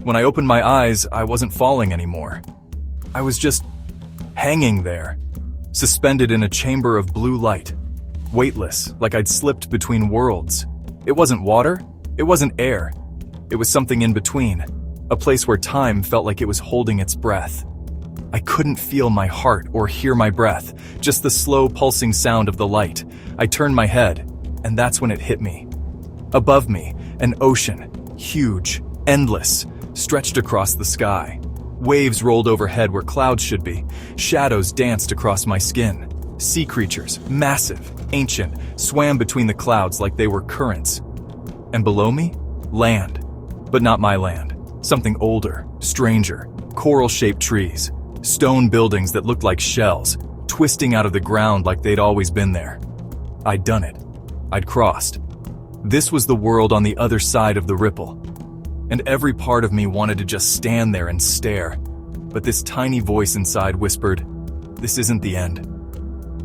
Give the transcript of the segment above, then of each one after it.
When I opened my eyes, I wasn't falling anymore. I was just hanging there, suspended in a chamber of blue light, weightless, like I'd slipped between worlds. It wasn't water, it wasn't air. It was something in between, a place where time felt like it was holding its breath. I couldn't feel my heart or hear my breath, just the slow pulsing sound of the light. I turned my head, and that's when it hit me. Above me, an ocean, huge, endless, stretched across the sky. Waves rolled overhead where clouds should be. Shadows danced across my skin. Sea creatures, massive, ancient, swam between the clouds like they were currents. And below me, land. But not my land. Something older, stranger, coral-shaped trees, stone buildings that looked like shells, twisting out of the ground like they'd always been there. I'd done it. I'd crossed. This was the world on the other side of the ripple. And every part of me wanted to just stand there and stare. But this tiny voice inside whispered, "This isn't the end."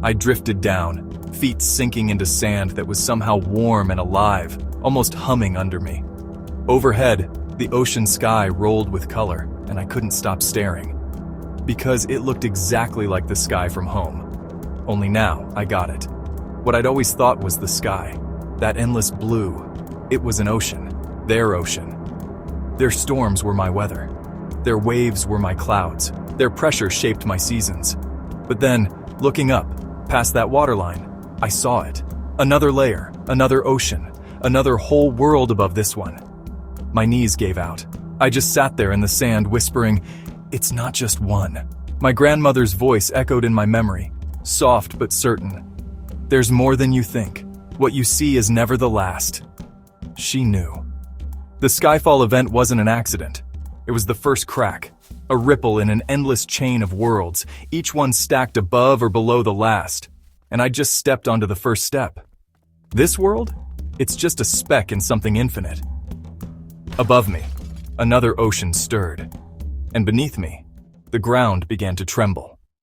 I drifted down, feet sinking into sand that was somehow warm and alive, almost humming under me. Overhead, the ocean sky rolled with color, and I couldn't stop staring. Because it looked exactly like the sky from home. Only now, I got it. What I'd always thought was the sky, that endless blue, it was an ocean, their ocean. Their storms were my weather. Their waves were my clouds. Their pressure shaped my seasons. But then, looking up, past that waterline, I saw it. Another layer, another ocean, another whole world above this one. My knees gave out. I just sat there in the sand whispering, "It's not just one." My grandmother's voice echoed in my memory, soft but certain. "There's more than you think. What you see is never the last." She knew. The Skyfall event wasn't an accident. It was the first crack, a ripple in an endless chain of worlds, each one stacked above or below the last. And I just stepped onto the first step. This world? It's just a speck in something infinite. Above me, another ocean stirred. And beneath me, the ground began to tremble.